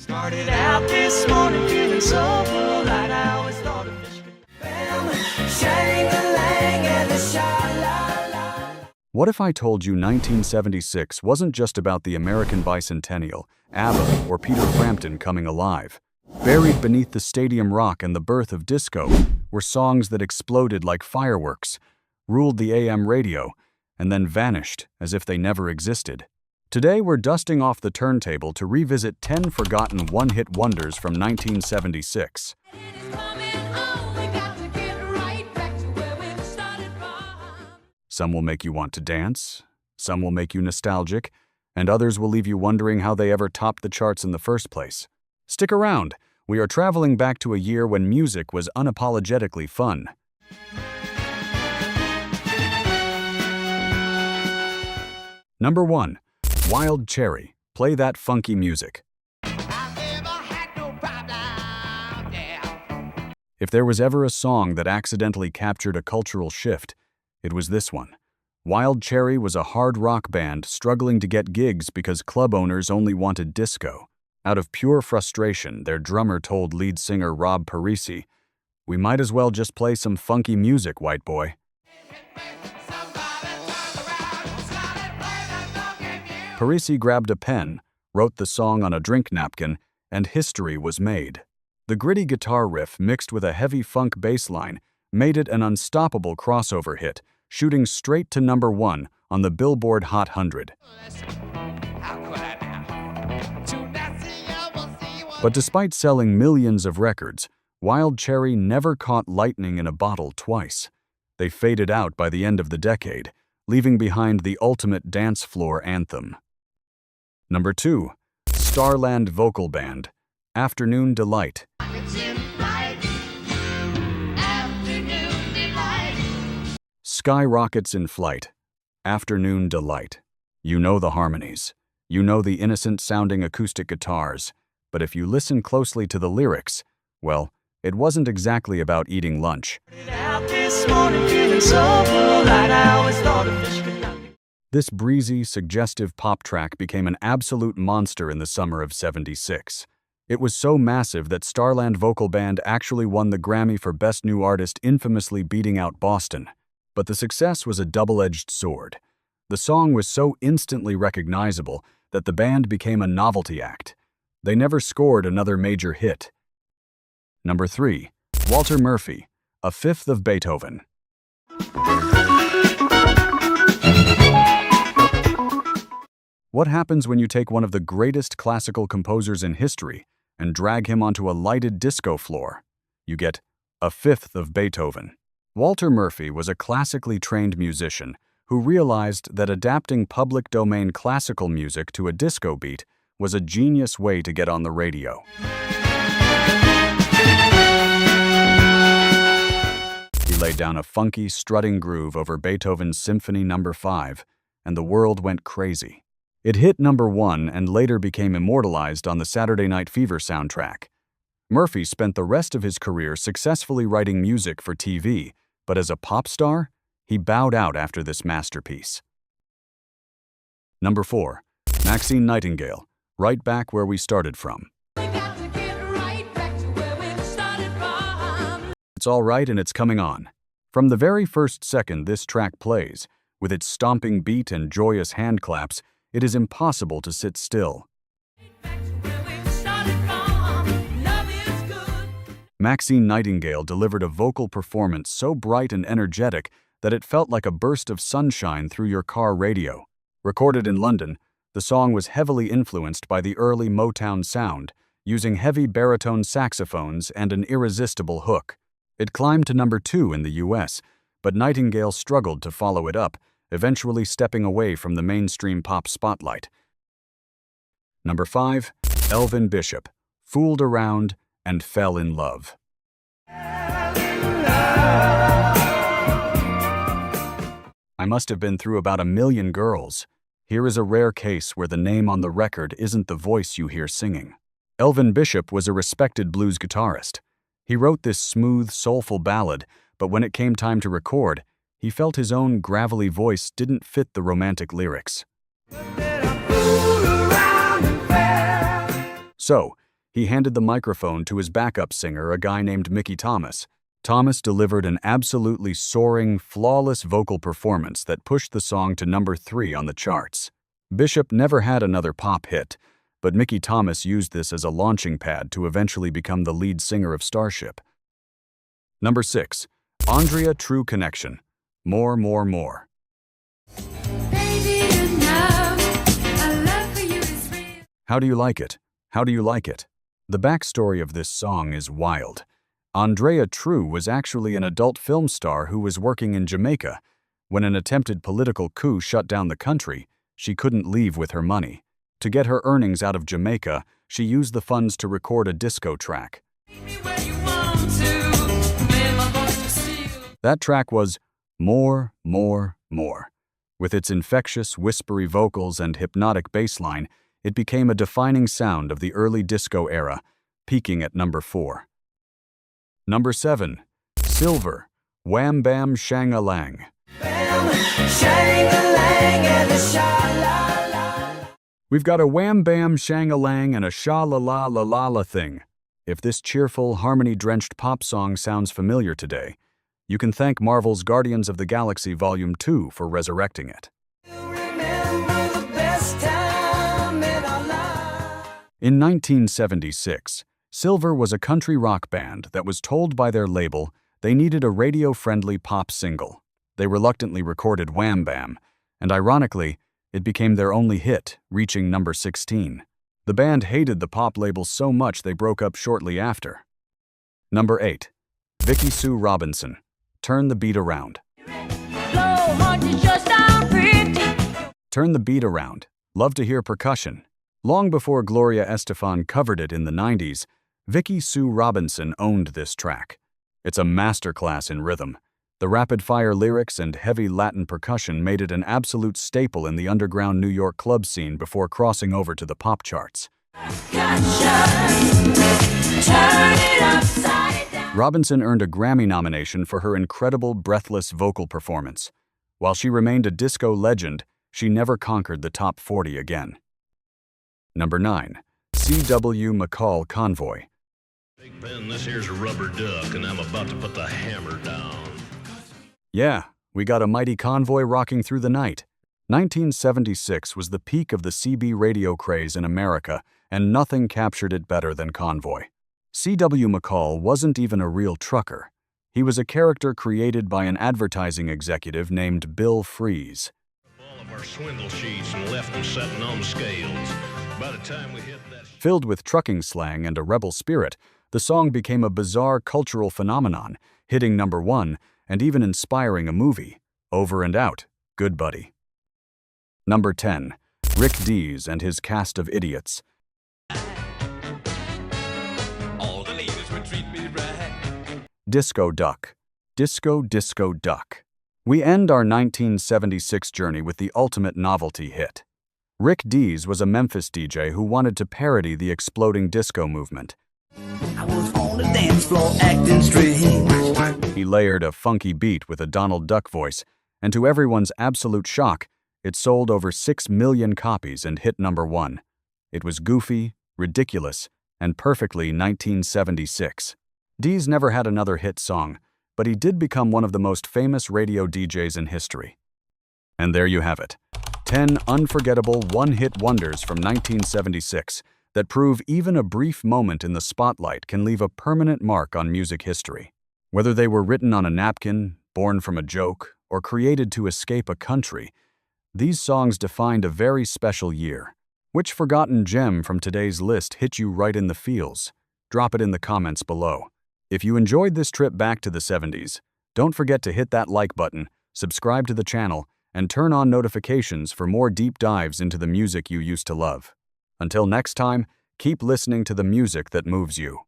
Started out this morning feeling so full like I always thought a fish could. Bam, shang-a-lang and a sha-la-la. What if I told you 1976 wasn't just about the American bicentennial, ABBA, or Peter Frampton coming alive? Buried beneath the stadium rock and the birth of disco were songs that exploded like fireworks, ruled the AM radio, and then vanished as if they never existed. Today we're dusting off the turntable to revisit 10 forgotten one-hit wonders from 1976. Some will make you want to dance, some will make you nostalgic, and others will leave you wondering how they ever topped the charts in the first place. Stick around, we are traveling back to a year when music was unapologetically fun. Number 1. Wild Cherry, Play That Funky Music. If there was ever a song that accidentally captured a cultural shift, it was this one. Wild Cherry was a hard rock band struggling to get gigs because club owners only wanted disco. Out of pure frustration, their drummer told lead singer Rob Parisi, "We might as well just play some funky music, white boy." Parisi grabbed a pen, wrote the song on a drink napkin, and history was made. The gritty guitar riff mixed with a heavy funk bass line made it an unstoppable crossover hit, shooting straight to number 1 on the Billboard Hot 100. But despite selling millions of records, Wild Cherry never caught lightning in a bottle twice. They faded out by the end of the decade, leaving behind the ultimate dance floor anthem. Number 2. Starland Vocal Band, Afternoon Delight. Skyrockets in Flight, Afternoon Delight. You know the harmonies. You know the innocent-sounding acoustic guitars. But if you listen closely to the lyrics, well, it wasn't exactly about eating lunch. This breezy, suggestive pop track became an absolute monster in the summer of '76. It was so massive that Starland Vocal Band actually won the Grammy for Best New Artist, infamously beating out Boston. But the success was a double-edged sword. The song was so instantly recognizable that the band became a novelty act. They never scored another major hit. Number 3. Walter Murphy, A Fifth of Beethoven. What happens when you take one of the greatest classical composers in history and drag him onto a lighted disco floor? You get A Fifth of Beethoven. Walter Murphy was a classically trained musician who realized that adapting public domain classical music to a disco beat was a genius way to get on the radio. He laid down a funky, strutting groove over Beethoven's Symphony No. 5, and the world went crazy. It hit number 1 and later became immortalized on the Saturday Night Fever soundtrack. Murphy spent the rest of his career successfully writing music for TV, but as a pop star, he bowed out after this masterpiece. Number 4. Maxine Nightingale, Right Back Where We Started From. It's all right and it's coming on. From the very first second this track plays, with its stomping beat and joyous hand claps, it is impossible to sit still. Maxine Nightingale delivered a vocal performance so bright and energetic that it felt like a burst of sunshine through your car radio. Recorded in London, the song was heavily influenced by the early Motown sound, using heavy baritone saxophones and an irresistible hook. It climbed to number 2 in the US, but Nightingale struggled to follow it up, eventually stepping away from the mainstream pop spotlight. Number 5. Elvin Bishop, Fooled Around and Fell in Love. I must have been through about 1 million girls. Here is a rare case where the name on the record isn't the voice you hear singing. Elvin Bishop was a respected blues guitarist. He wrote this smooth, soulful ballad, but when it came time to record, he felt his own gravelly voice didn't fit the romantic lyrics. So, He handed the microphone to his backup singer, a guy named Mickey Thomas. Thomas delivered an absolutely soaring, flawless vocal performance that pushed the song to number 3 on the charts. Bishop never had another pop hit, but Mickey Thomas used this as a launching pad to eventually become the lead singer of Starship. Number 6. Andrea, True Connection. More, More, More. Baby, you know, our love for you is real. How do you like it? How do you like it? The backstory of this song is wild. Andrea True was actually an adult film star who was working in Jamaica. When an attempted political coup shut down the country, she couldn't leave with her money. To get her earnings out of Jamaica, she used the funds to record a disco track. That track was More, More, More. With its infectious, whispery vocals and hypnotic bass line, it became a defining sound of the early disco era, peaking at number 4. Number 7. Silver, Wham Bam Shang-a-Lang. We've got a wham bam shang-a-lang and a sha-la-la-la-la-la thing. If this cheerful, harmony-drenched pop song sounds familiar today, you can thank Marvel's Guardians of the Galaxy Volume 2 for resurrecting it. In 1976, Silver was a country rock band that was told by their label they needed a radio-friendly pop single. They reluctantly recorded Wham Bam, and ironically, it became their only hit, reaching number 16. The band hated the pop label so much they broke up shortly after. Number 8. Vicky Sue Robinson, Turn the Beat Around. Turn the Beat Around. Love to hear percussion. Long before Gloria Estefan covered it in the 90s, Vicky Sue Robinson owned this track. It's a masterclass in rhythm. The rapid-fire lyrics and heavy Latin percussion made it an absolute staple in the underground New York club scene before crossing over to the pop charts. Robinson earned a Grammy nomination for her incredible, breathless vocal performance. While she remained a disco legend, she never conquered the top 40 again. Number 9. C.W. McCall, Convoy. Big Ben, this here's a rubber duck, and I'm about to put the hammer down. Yeah, we got a mighty Convoy rocking through the night. 1976 was the peak of the CB radio craze in America, and nothing captured it better than Convoy. C.W. McCall wasn't even a real trucker. He was a character created by an advertising executive named Bill Freeze. All of our swindle sheets and left them sitting on the scales. By the time we hit that... Filled with trucking slang and a rebel spirit, the song became a bizarre cultural phenomenon, hitting number 1 and even inspiring a movie, Over and Out, Good Buddy. Number 10. Rick Dees and his cast of idiots. All the ladies would treat me right. Disco Duck. Disco, Disco Duck. We end our 1976 journey with the ultimate novelty hit. Rick Dees was a Memphis DJ who wanted to parody the exploding disco movement. I was on the dance floor acting strange. He layered a funky beat with a Donald Duck voice, and to everyone's absolute shock, it sold over 6 million copies and hit number 1. It was goofy, ridiculous, and perfectly 1976. Dees never had another hit song, but he did become one of the most famous radio DJs in history. And there you have it. 10 unforgettable one-hit wonders from 1976 that prove even a brief moment in the spotlight can leave a permanent mark on music history. Whether they were written on a napkin, born from a joke, or created to escape a country, these songs defined a very special year. Which forgotten gem from today's list hit you right in the feels? Drop it in the comments below. If you enjoyed this trip back to the 70s, don't forget to hit that like button, subscribe to the channel, and turn on notifications for more deep dives into the music you used to love. Until next time, keep listening to the music that moves you.